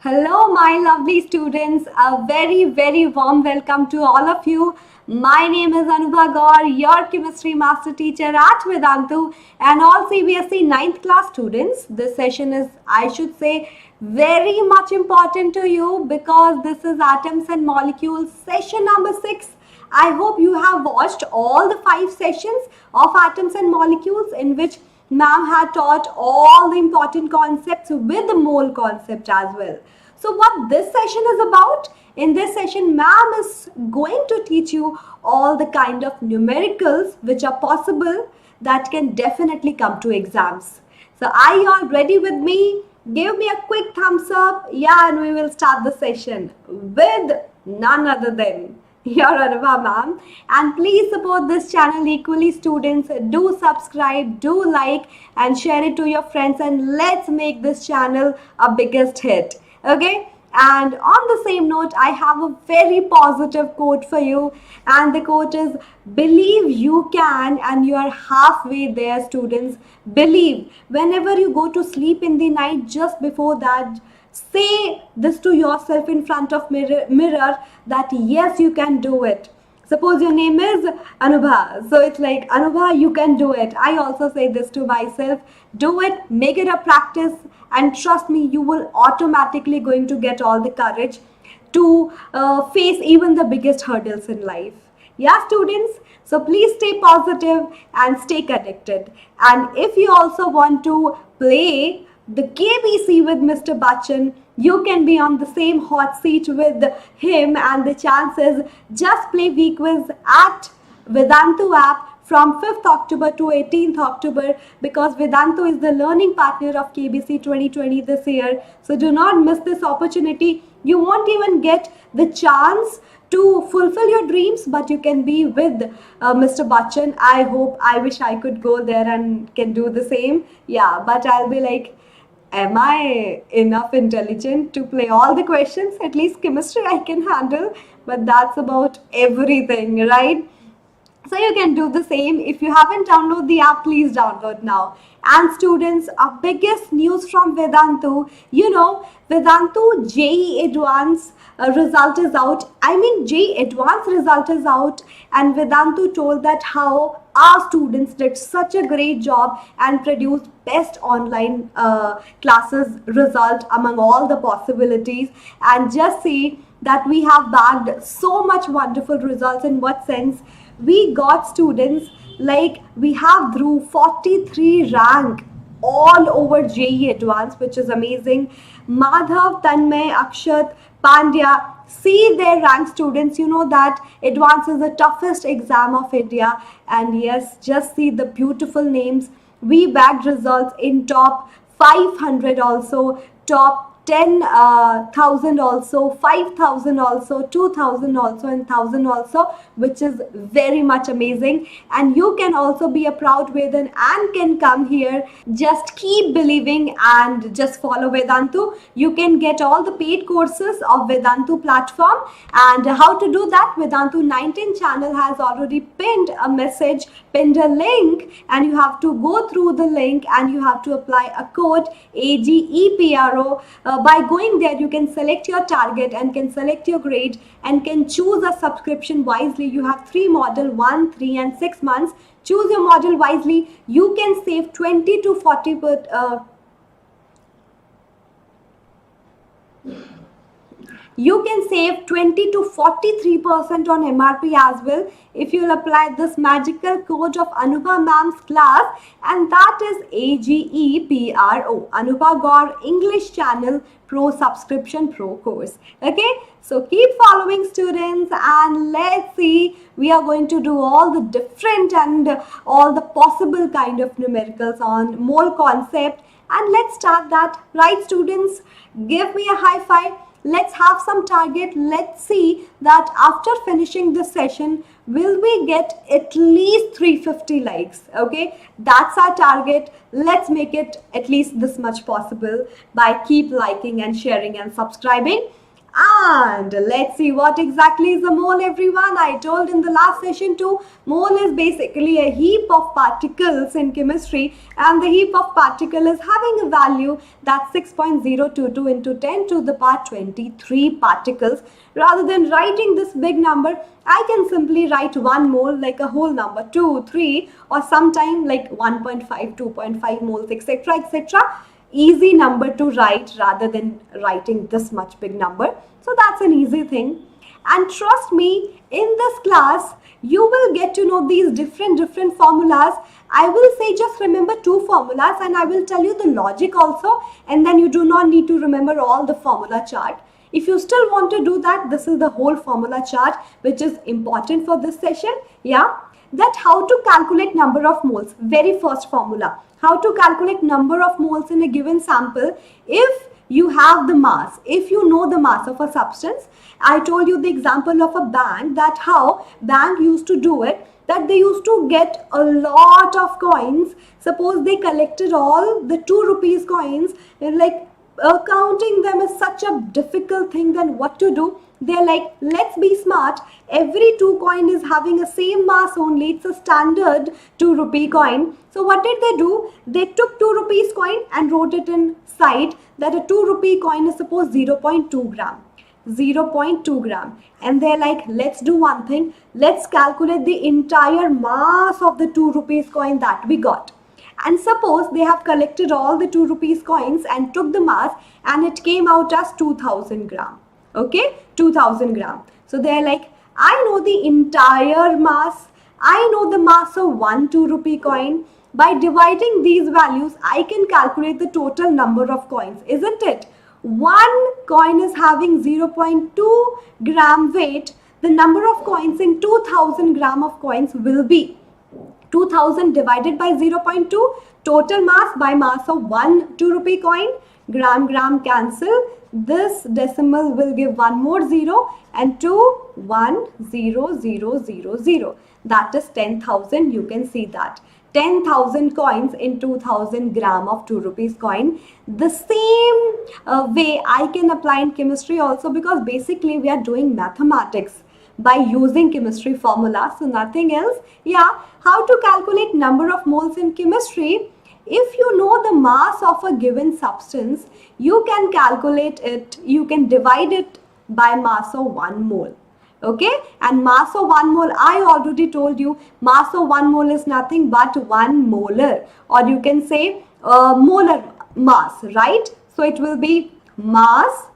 Hello, my lovely students. A very, very warm welcome to all of you. My name is Anubha Gaur, your chemistry master teacher at Vedantu, and all CBSE ninth class students. This session is, I should say, very much important to you because this is Atoms and Molecules session number 6. I hope you have watched all the 5 sessions of Atoms and Molecules in which ma'am had taught all the important concepts with the mole concept as well. So what this session is about? In this session, ma'am is going to teach you all the kind of numericals which are possible that can definitely come to exams. So are you all ready with me? Give me a quick thumbs up. Yeah, and we will start the session with none other than your Anubha ma'am. And please support this channel equally, students. Do subscribe, do like, and share it to your friends, and let's make this channel a biggest hit. Okay? And on the same note, I have a very positive quote for you, and the quote is, believe you can, and you are halfway there, students. Believe. Whenever you go to sleep in the night, just before that, say this to yourself in front of mirror that yes, you can do it. Suppose your name is Anubha, so it's like, Anubha, you can do it. I also say this to myself. Do it, make it a practice, and trust me, you will automatically going to get all the courage to face even the biggest hurdles in life. Yeah, students, so please stay positive and stay connected. And if you also want to play the KBC with Mr. Bachchan, you can be on the same hot seat with him, and the chances, just play V-Quiz at Vedantu app from 5th October to 18th October, because Vedantu is the learning partner of KBC 2020 this year. So do not miss this opportunity. You won't even get the chance to fulfill your dreams, but you can be with Mr. Bachchan. I wish I could go there and can do the same. Yeah, but I'll be like, am I enough intelligent to play all the questions? At least chemistry I can handle, but that's about everything, right? So you can do the same. If you haven't downloaded the app, please download now. And students, our biggest news from Vedantu, Vedantu JEE Advanced result is out. JEE Advanced result is out, and Vedantu told that how our students did such a great job and produced best online classes result among all the possibilities. And just see that we have bagged so much wonderful results. In what sense? We got students like we have through 43 rank all over JEE Advanced, which is amazing. Madhav, Tanmay, Akshat, Pandya, see their rank students. You know that Advanced is the toughest exam of India, and yes, just see the beautiful names. We bagged results in top 500 also, top 10,000 also, 5,000 also, 2,000 also, and 1,000 also, which is very much amazing. And you can also be a proud Vedan and can come here. Just keep believing and just follow Vedantu. You can get all the paid courses of Vedantu platform. And how to do that? Vedantu 19 channel has already pinned a message, pinned a link, and you have to go through the link and you have to apply a code AGEPRO. By going there, you can select your target and can select your grade and can choose a subscription wisely. You have 3 model, 1, 3 and 6 months. Choose your model wisely. You can save 20 to 40%. You can save 20 to 43% on MRP as well if you'll apply this magical code of Anubha ma'am's class, and that is AGEPRO, Anubha Gaur English Channel Pro Subscription Pro course. Okay, so keep following, students, and let's see, we are going to do all the different and all the possible kind of numericals on mole concept. And let's start that. Right, students, give me a high five. Let's have some target. Let's see that after finishing this session, will we get at least 350 likes? Okay, that's our target. Let's make it at least this much possible by keep liking and sharing and subscribing. And let's see what exactly is a mole, everyone. I told in the last session too, mole is basically a heap of particles in chemistry, and the heap of particle is having a value that's 6.022 into 10 to the power 23 particles. Rather than writing this big number, I can simply write one mole like a whole number, 2, 3, or sometime like 1.5, 2.5 moles, etc., etc. Easy number to write rather than writing this much big number. So that's an easy thing. And trust me, in this class, you will get to know these different formulas. I will say just remember two formulas, and I will tell you the logic also, and then you do not need to remember all the formula chart. If you still want to do that, this is the whole formula chart which is important for this session. Yeah, that how to calculate number of moles. Very first formula. How to calculate number of moles in a given sample if you have the mass, if you know the mass of a substance. I told you the example of a bank, that how bank used to do it, that they used to get a lot of coins. Suppose they collected all the 2 rupees coins, like counting them is such a difficult thing. Then what to do? They're like, let's be smart. Every 2 coin is having a same mass only. It's a standard 2 rupee coin. So what did they do? They took 2 rupees coin and wrote it inside that a 2 rupee coin is suppose 0.2 gram. 0.2 gram. And they're like, let's do one thing. Let's calculate the entire mass of the 2 rupees coin that we got. And suppose they have collected all the 2 rupees coins and took the mass, and it came out as 2000 gram. Okay, 2000 gram. So they're like, I know the entire mass. I know the mass of 1 2 rupee coin. By dividing these values, I can calculate the total number of coins, isn't it? One coin is having 0.2 gram weight. The number of coins in 2000 gram of coins will be 2000 divided by 0.2, total mass by mass of 1 2 rupee coin, gram cancel. This decimal will give one more 0 and 2 1 0 0 0 0. That is 10,000. You can see that 10,000 coins in 2000 gram of 2 rupees coin. The same way I can apply in chemistry also, because basically we are doing mathematics by using chemistry formula, so nothing else. Yeah, how to calculate number of moles in chemistry? If you know the mass of a given substance, you can calculate it, you can divide it by mass of 1 mole. Okay, and mass of 1 mole, I already told you, mass of 1 mole is nothing but 1 molar, or you can say molar mass, right? So it will be mass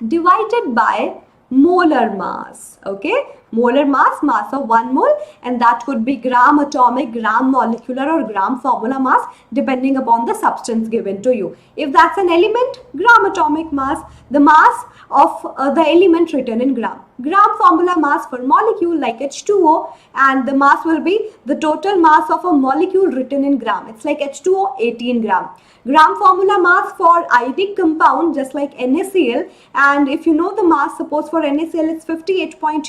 divided by molar mass. Okay, molar mass of 1 mole, and that could be gram atomic, gram molecular, or gram formula mass depending upon the substance given to you. If that's an element, gram atomic mass, the mass of the element written in gram. Gram formula mass for molecule like H2O, and the mass will be the total mass of a molecule written in gram. It's like H2O 18 gram. Gram formula mass for iodic compound just like NaCl, and if you know the mass, suppose for NaCl it's 58.5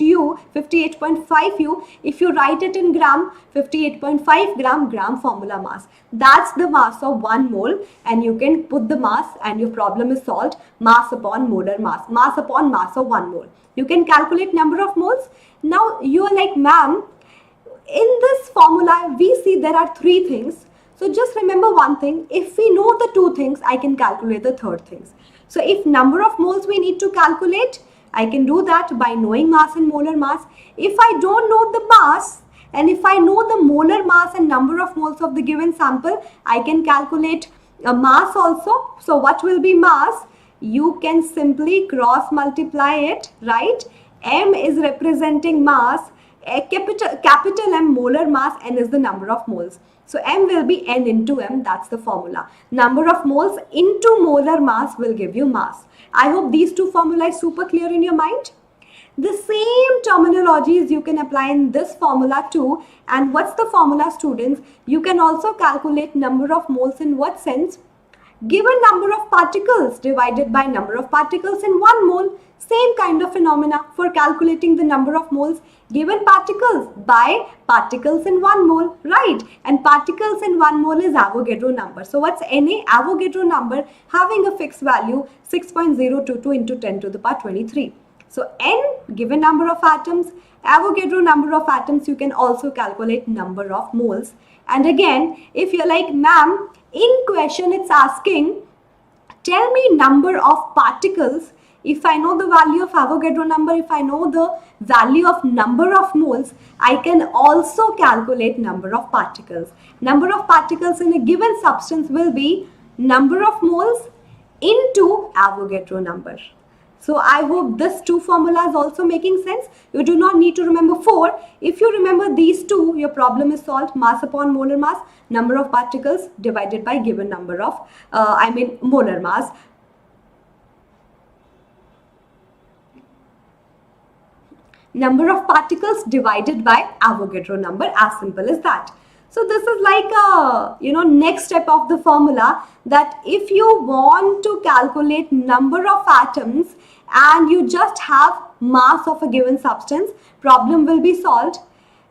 U. If you write it in gram, 58.5 gram formula mass. That's the mass of 1 mole, and you can put the mass and your problem is solved. Mass upon molar mass, mass upon mass of 1 mole. You can calculate number of moles. Now you are like, ma'am, in this formula we see there are 3 things. So just remember one thing, if we know the 2 things, I can calculate the 3rd things. So if number of moles we need to calculate, I can do that by knowing mass and molar mass. If I don't know the mass, and if I know the molar mass and number of moles of the given sample, I can calculate a mass also. So what will be mass? You can simply cross multiply it, right? M is representing mass, capital M molar mass, N is the number of moles. So M will be N into M, that's the formula. Number of moles into molar mass will give you mass. I hope these 2 formula is super clear in your mind. The same terminologies you can apply in this formula too. And what's the formula, students? You can also calculate number of moles in what sense? Given number of particles divided by number of particles in 1 mole. Same kind of phenomena for calculating the number of moles. Given particles by particles in 1 mole, right? And particles in 1 mole is Avogadro number. So what's Na? Avogadro number having a fixed value 6.022 into 10 to the power 23. So N, given number of atoms, Avogadro number of atoms, you can also calculate number of moles. And again, if you're like, ma'am, in question it's asking, tell me number of particles. If I know the value of Avogadro number, if I know the value of number of moles, I can also calculate number of particles. Number of particles in a given substance will be number of moles into Avogadro number. So I hope this two formulas also making sense. You do not need to remember 4. If you remember these two, your problem is solved. Mass upon molar mass, number of particles divided by given number of, molar mass. Number of particles divided by Avogadro number, as simple as that. So this is like a, next step of the formula, that if you want to calculate number of atoms and you just have mass of a given substance, problem will be solved.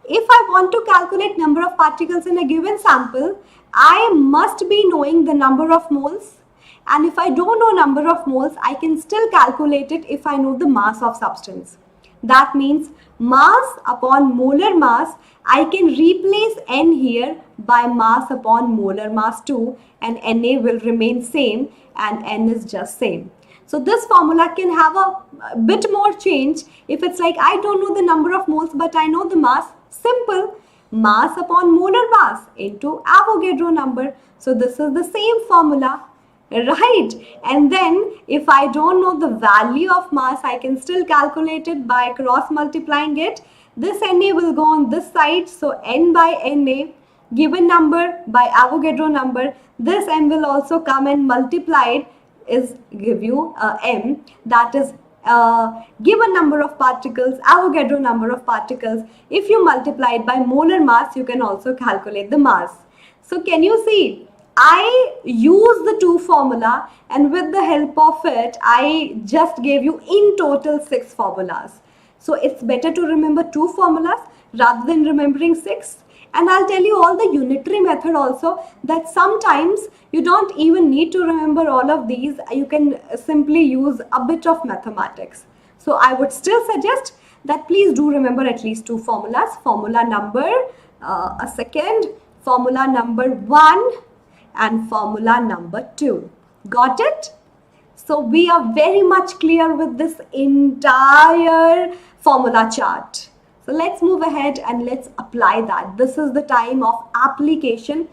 If I want to calculate number of particles in a given sample, I must be knowing the number of moles. And if I don't know number of moles, I can still calculate it if I know the mass of substance. That means mass upon molar mass, I can replace N here by mass upon molar mass 2, and Na will remain same and N is just same. So this formula can have a bit more change. If it's like, I don't know the number of moles but I know the mass, simple, mass upon molar mass into Avogadro number. So this is the same formula. Right, and then if I don't know the value of mass, I can still calculate it by cross multiplying it. This Na will go on this side, so N by Na, given number by Avogadro number. This M will also come and multiplied is give you M, that is given number of particles, Avogadro number of particles. If you multiply it by molar mass, you can also calculate the mass. So can you see? I use the two formula, and with the help of it, I just gave you in total 6 formulas. So it's better to remember 2 formulas rather than remembering 6. And I'll tell you all the unitary method also, that sometimes you don't even need to remember all of these. You can simply use a bit of mathematics. So I would still suggest that please do remember at least 2 formulas. Formula number, formula number 1. And formula number 2. Got it? So we are very much clear with this entire formula chart. So let's move ahead and let's apply that. This is the time of application.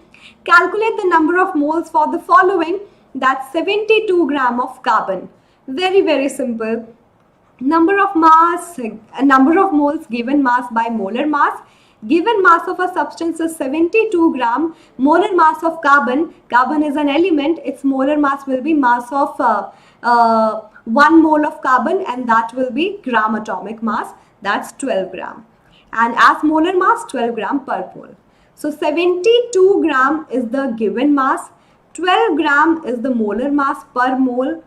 Calculate the number of moles for the following. That's 72 gram of carbon. Very, very simple. Number of mass, number of moles given mass by molar mass. Given mass of a substance is 72 gram, molar mass of carbon, carbon is an element, its molar mass will be mass of 1 mole of carbon, and that will be gram atomic mass, that's 12 gram. And as molar mass, 12 gram per mole. So 72 gram is the given mass, 12 gram is the molar mass per mole.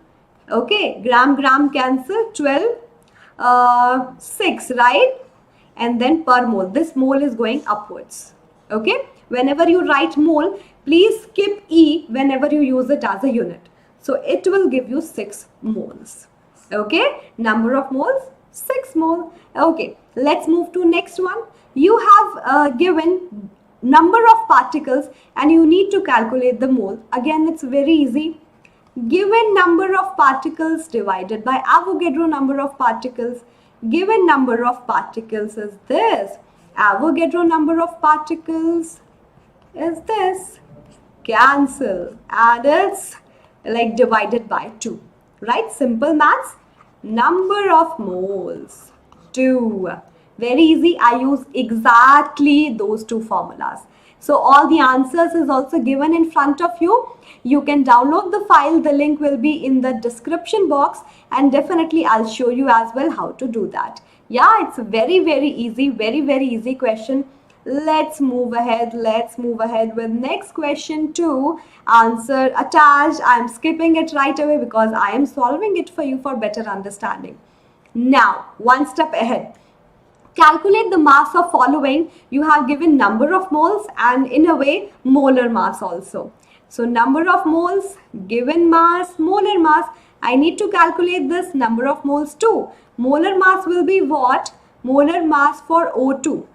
Okay, gram cancel, 12, 6, right? And then per mole, this mole is going upwards. Okay, whenever you write mole, please skip E whenever you use it as a unit. So it will give you 6 moles. Okay, number of moles, 6 mole. Okay, let's move to next one. You have given number of particles and you need to calculate the mole. Again, it's very easy. Given number of particles divided by Avogadro number of particles. Given number of particles is this. Avogadro number of particles is this. Cancel. And it's like divided by 2. Right? Simple maths. Number of moles. 2. Very easy. I use exactly those 2 formulas. So all the answers is also given in front of you. You can download the file. The link will be in the description box, and definitely I'll show you as well how to do that. Yeah, it's very, very easy, very, very easy question. Let's move ahead. Let's move ahead with next question to answer attached. I'm skipping it right away because I am solving it for you for better understanding. Now, one step ahead. Calculate the mass of following. You have given number of moles and in a way molar mass also. So number of moles, given mass, molar mass. I need to calculate this number of moles too. Molar mass will be what? Molar mass for O2.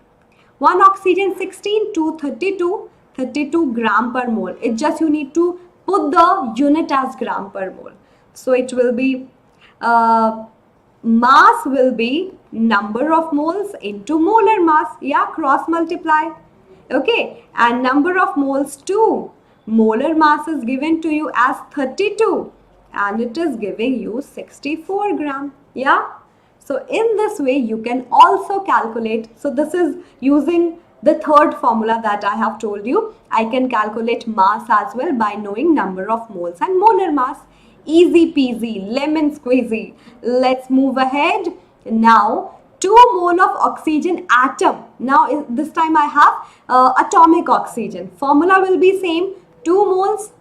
1 oxygen 16 to 32 gram per mole. It just you need to put the unit as gram per mole. So it will be mass will be number of moles into molar mass. Yeah, cross multiply. Okay, and number of moles too. Molar mass is given to you as 32 and it is giving you 64 gram. Yeah. So in this way you can also calculate. So this is using the third formula that I have told you. I can calculate mass as well by knowing number of moles and molar mass. Easy peasy, lemon squeezy. Let's move ahead. Now 2 mole of oxygen atom. Now this time I have atomic oxygen. Formula will be same. 2 moles,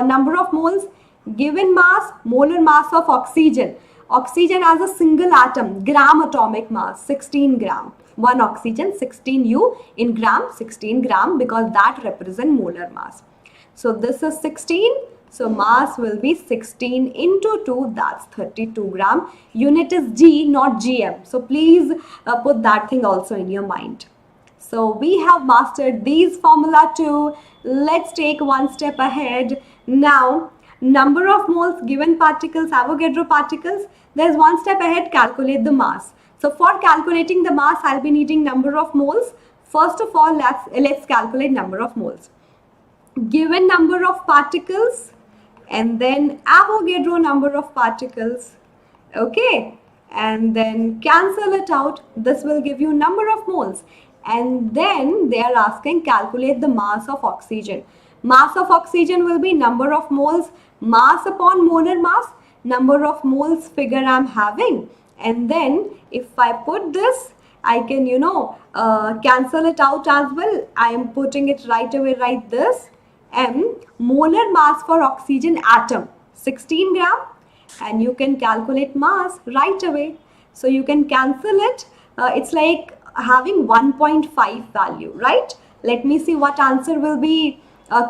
number of moles, given mass, molar mass of oxygen. Oxygen as a single atom, gram atomic mass, 16 gram. 1 oxygen, 16 U in gram, 16 gram because that represents molar mass. So this is 16. So mass will be 16 into 2, that's 32 gram. Unit is G, not GM. So please put that thing also in your mind. So we have mastered these formula too. Let's take one step ahead. Now, number of moles, given particles, Avogadro particles. There's one step ahead, calculate the mass. So for calculating the mass, I'll be needing number of moles. First of all, let's calculate number of moles. Given number of particles and then Avogadro number of particles. Okay, and then cancel it out. This will give you number of moles. And then they are asking calculate the mass of oxygen. Mass of oxygen will be number of moles, mass upon molar mass, number of moles figure I'm having. And then if I put this, I can, cancel it out as well. I am putting it right away, write this. M, molar mass for oxygen atom, 16 gram. And you can calculate mass right away. So you can cancel it. It's like having 1.5 value, right? Let me see what answer will be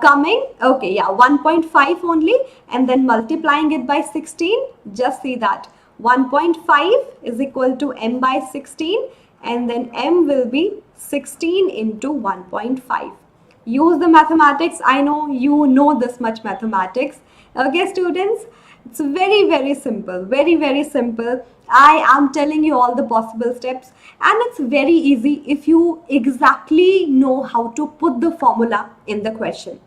coming. Okay, yeah, 1.5 only, and then multiplying it by 16. Just see that 1.5 is equal to m by 16, and then m will be 16 into 1.5. Use the mathematics. I know you know this much mathematics. Okay, students, it's very, very simple. Very, very simple. I am telling you all the possible steps, and it's very easy if you exactly know how to put the formula in the question.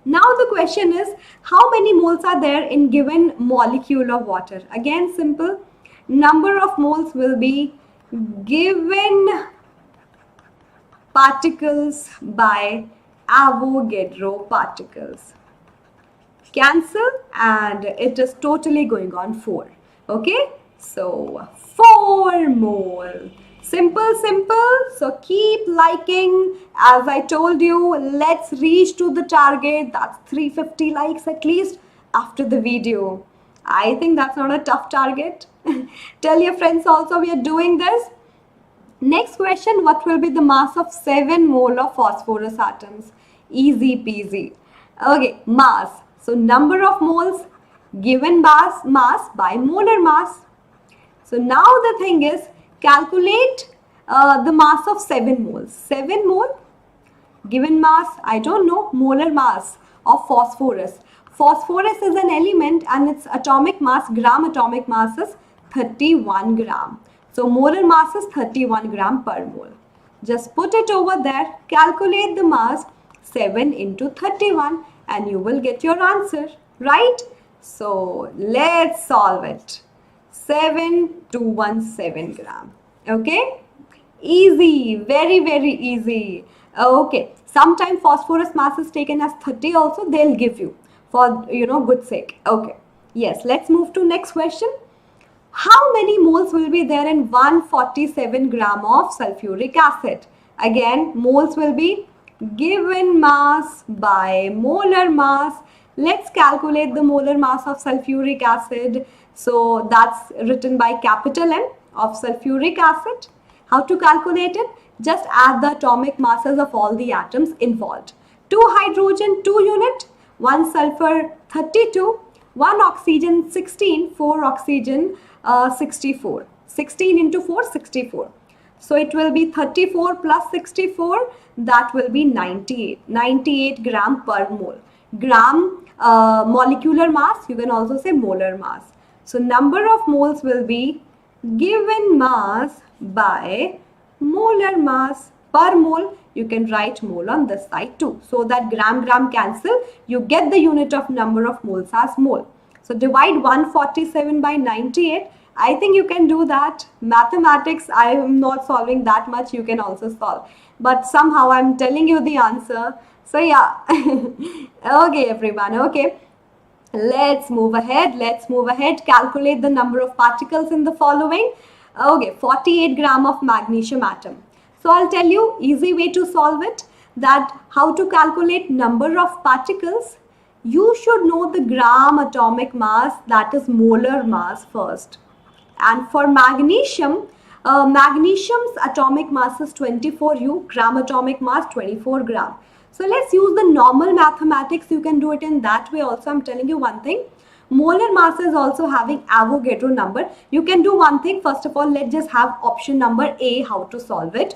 Now the question is, how many moles are there in given molecule of water? Again, simple. Number of moles will be given particles by Avogadro particles. Cancel, and it is totally going on 4. Okay, so 4 mole. Simple, simple. So keep liking. As I told you, let's reach to the target. That's 350 likes at least after the video. I think that's not a tough target. Tell your friends also we are doing this. Next question, what will be the mass of 7 mole of phosphorus atoms? Easy peasy. Okay, mass. So number of moles given mass by molar mass. So now the thing is, calculate the mass of 7 moles. 7 mole given mass, I don't know, molar mass of phosphorus. Phosphorus is an element and its atomic mass, gram atomic mass is 31 gram. So molar mass is 31 gram per mole. Just put it over there, calculate the mass 7 into 31 and you will get your answer, right? So let's solve it. 7217 gram. Okay, easy, very, very easy. Okay, sometimes phosphorus mass is taken as 30 also, they'll give you for good sake. Okay, yes, let's move to next question. How many moles will be there in 147 gram of sulfuric acid? Again, moles will be given mass by molar mass. Let's calculate the molar mass of sulfuric acid. So that's written by capital M of sulfuric acid. How to calculate it? Just add the atomic masses of all the atoms involved. 2 hydrogen 2 unit, 1 sulfur 32, 1 oxygen 16, 4 oxygen 64. 16 into 4, 64. So it will be 34 plus 64, that will be 98 gram per mole. Gram molecular mass, you can also say molar mass. So number of moles will be given mass by molar mass. Per mole, you can write mole on this side too. So that gram cancel, you get the unit of number of moles as mole. So divide 147 by 98. I think you can do that. Mathematics, I am not solving that much. You can also solve. But somehow I'm telling you the answer. So yeah. Okay, everyone. Okay. Let's move ahead. Calculate the number of particles in the following. Okay, 48 gram of magnesium atom. So I'll tell you easy way to solve it, that how to calculate number of particles. You should know the gram atomic mass, that is molar mass first. And for magnesium, magnesium's atomic mass is 24 U, gram atomic mass 24 gram. So let's use the normal mathematics. You can do it in that way also. I'm telling you one thing. Molar mass is also having Avogadro number. You can do one thing. First of all, let's just have option number A, how to solve it.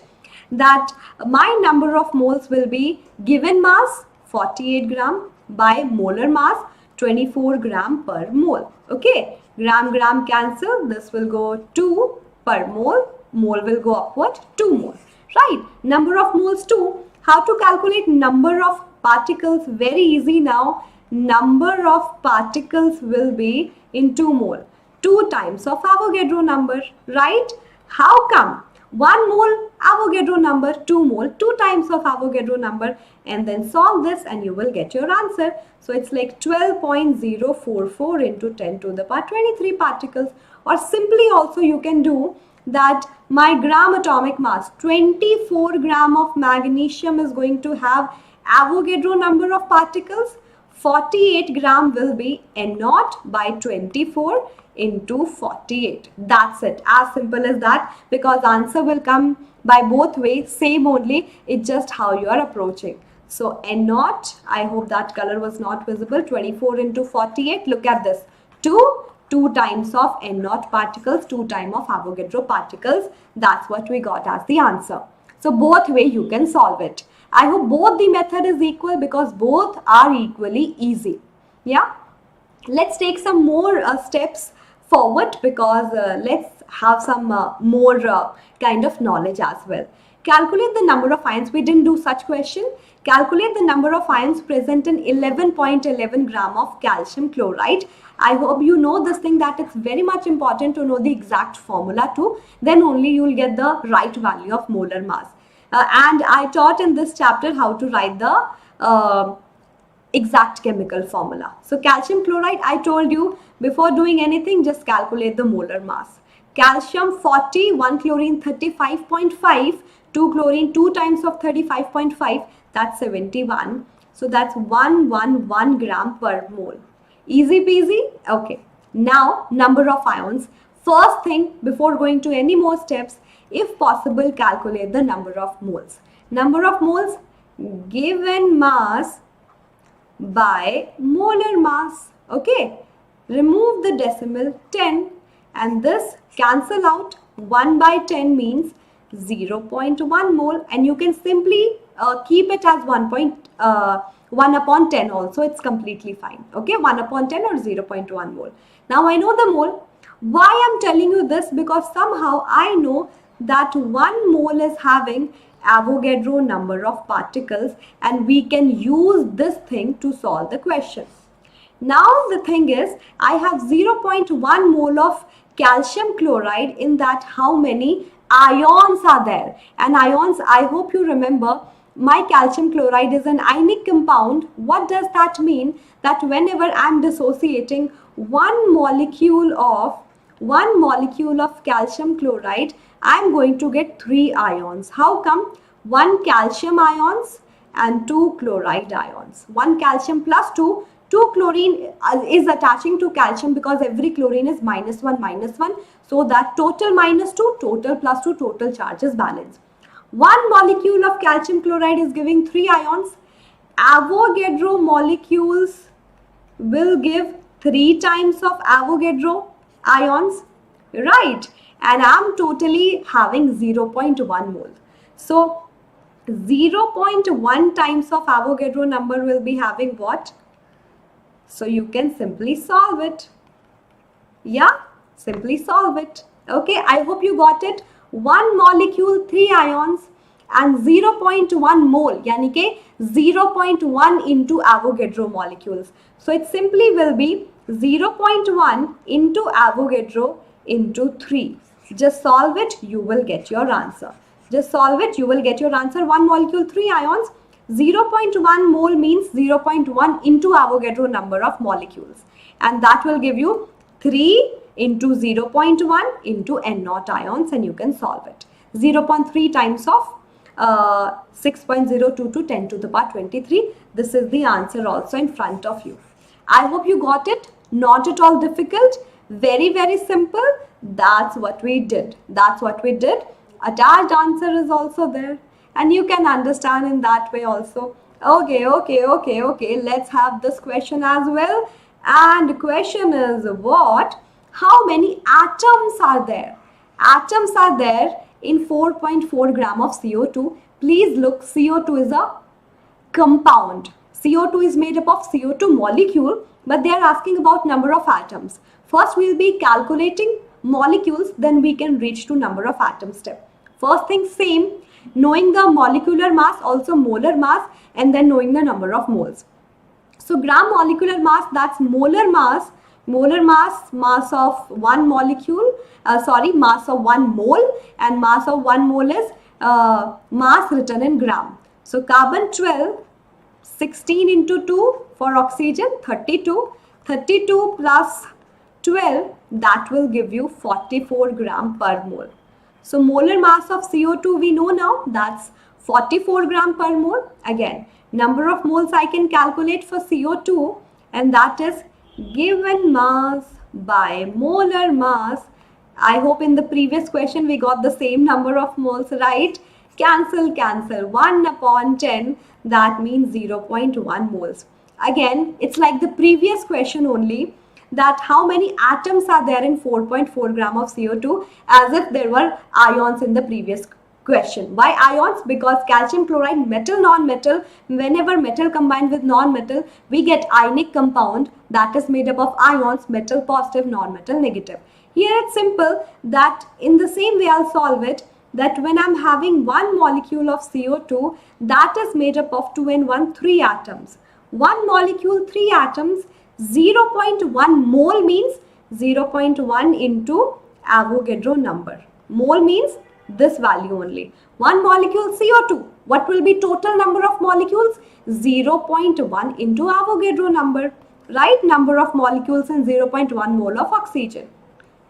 That my number of moles will be given mass 48 gram by molar mass 24 gram per mole. Okay. Gram cancel. This will go 2 per mole. Mole will go upward 2 mole. Right. Number of moles 2. How to calculate number of particles? Very easy now. Number of particles will be in 2 mole. 2 times of Avogadro number. Right. How come? 1 mole Avogadro number, 2 mole, 2 times of Avogadro number, and then solve this and you will get your answer. So it's like 12.044 into 10 to the power 23 particles. Or simply also you can do that my gram atomic mass, 24 gram of magnesium is going to have Avogadro number of particles. 48 gram will be N0 by 24 into 48. That's it. As simple as that, because answer will come by both ways, same only. It's just how you are approaching. So N0, I hope that color was not visible. 24 into 48. Look at this. 2 times of N0 particles, 2 times of Avogadro particles. That's what we got as the answer. So both way you can solve it. I hope both the method is equal, because both are equally easy. Yeah. Let's take some more steps forward, because let's have some more kind of knowledge as well. Calculate the number of ions. We didn't do such question. Calculate the number of ions present in 11.11 gram of calcium chloride. I hope you know this thing, that it's very much important to know the exact formula too. Then only you will get the right value of molar mass. And I taught in this chapter how to write the exact chemical formula. So calcium chloride, I told you before doing anything, just calculate the molar mass. Calcium 40, 1 chlorine 35.5, 2 chlorine 2 times of 35.5, that's 71. So that's 111 gram per mole. Easy peasy. Okay. Now number of ions. First thing, before going to any more steps, if possible, calculate the number of moles. Number of moles given mass by molar mass. Okay. Remove the decimal 10 and this cancel out. 1 by 10 means 0.1 mole, and you can simply keep it as 1 upon 10 also. It's completely fine. Okay. 1 upon 10 or 0.1 mole. Now I know the mole. Why I'm telling you this? Because somehow I know that 1 mole is having Avogadro number of particles, and we can use this thing to solve the question. Now the thing is, I have 0.1 mole of calcium chloride. In that, how many ions are there? And ions, I hope you remember, my calcium chloride is an ionic compound. What does that mean? That whenever I'm dissociating one molecule of calcium chloride, I'm going to get 3 ions. How come? 1 calcium ions and 2 chloride ions. 1 calcium plus 2. 2 chlorine is attaching to calcium because every chlorine is -1. So that total -2, total +2, total charge is balanced. 1 molecule of calcium chloride is giving 3 ions. Avogadro molecules will give 3 times of Avogadro ions, right? And I'm totally having 0.1 mole. So 0.1 times of Avogadro number will be having what? So you can simply solve it. Yeah, simply solve it. Okay, I hope you got it. 1 molecule, 3 ions and 0.1 mole, yani ke 0.1 into Avogadro molecules. So it simply will be 0.1 into Avogadro into 3. Just solve it, you will get your answer. Just solve it, you will get your answer. 1 molecule, 3 ions. 0.1 mole means 0.1 into Avogadro number of molecules. And that will give you 3 into 0.1 into N0 ions, and you can solve it. 0.3 times of 6.02 to 10 to the power 23. This is the answer also in front of you. I hope you got it. Not at all difficult. Very, very simple. That's what we did. That's what we did. Attached answer is also there. And you can understand in that way also. Okay. Let's have this question as well. And the question is what? How many atoms are there? Atoms are there in 4.4 gram of CO2. Please look, CO2 is a compound. CO2 is made up of CO2 molecule, but they are asking about number of atoms. First we'll be calculating molecules, then we can reach to number of atoms step. First thing same, knowing the molecular mass, also molar mass, and then knowing the number of moles. So gram molecular mass, that's molar mass. Molar mass, mass of one molecule, mass of 1 mole, and mass of 1 mole is mass written in gram. So carbon 12, 16 into 2 for oxygen, 32. 32 plus 12, that will give you 44 gram per mole. So molar mass of CO2 we know now, that's 44 gram per mole. Again, number of moles I can calculate for CO2, and that is given mass by molar mass. I hope in the previous question we got the same number of moles, right? Cancel. 1 upon 10, that means 0.1 moles. Again, it's like the previous question only, that how many atoms are there in 4.4 gram of CO2, as if there were ions in the previous question. Why ions? Because calcium chloride, metal, non-metal, whenever metal combined with non-metal, we get ionic compound that is made up of ions, metal positive, non-metal negative. Here it's simple that in the same way I'll solve it, that when I'm having 1 molecule of CO2, that is made up of 2 and 1, 3 atoms. 1 molecule, 3 atoms, 0.1 mole means 0.1 into Avogadro number. Mole means this value only. 1 molecule CO2. What will be total number of molecules? 0.1 into Avogadro number. Right? Number of molecules in 0.1 mole of oxygen.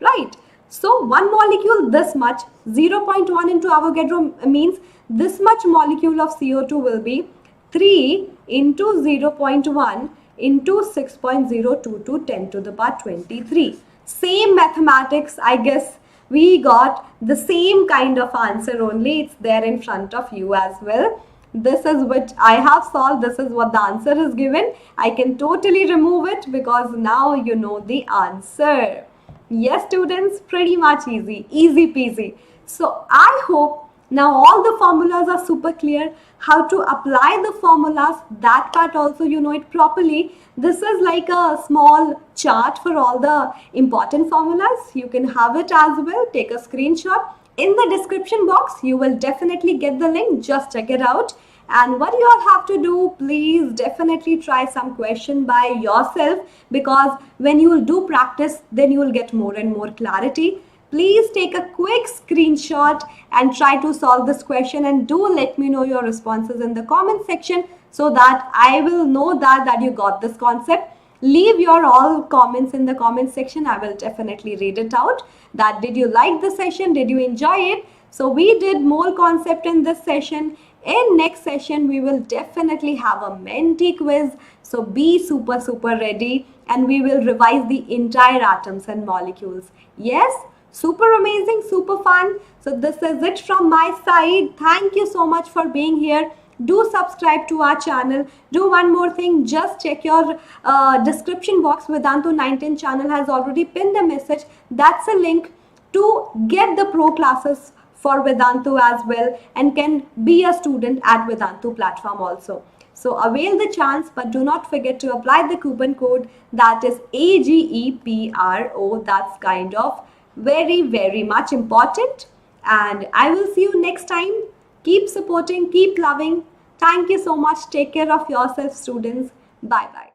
Right? So 1 molecule this much. 0.1 into Avogadro means this much molecule of CO2 will be 3 into 0.1 into 6.02 to 10 to the power 23. Same mathematics, I guess we got the same kind of answer only. It's there in front of you as well. This is what I have solved. This is what the answer is given. I can totally remove it because now you know the answer. Yes, students, pretty much easy peasy. So I hope now all the formulas are super clear. How to apply the formulas, that part also you know it properly. This is like a small chart for all the important formulas. You can have it as well. Take a screenshot. In the description box, you will definitely get the link. Just check it out. And what you all have to do, please definitely try some question by yourself, because when you will do practice, then you will get more and more clarity. Please take a quick screenshot and try to solve this question, and do let me know your responses in the comment section so that I will know that you got this concept. Leave your all comments in the comment section. I will definitely read it out. That did you like the session? Did you enjoy it? So we did mole concept in this session. In next session, we will definitely have a Menti quiz. So be super ready, and we will revise the entire atoms and molecules. Yes, super amazing, super fun. So this is it from my side. Thank you so much for being here. Do subscribe to our channel. Do one more thing, just check your description box. Vedantu 19 channel has already pinned a message. That's a link to get the pro classes for Vedantu as well, and can be a student at Vedantu platform also. So avail the chance, but do not forget to apply the coupon code, that is AGEPRO. That's kind of very much important. And I will see you next time. Keep supporting, keep loving. Thank you so much. Take care of yourself, students. Bye bye.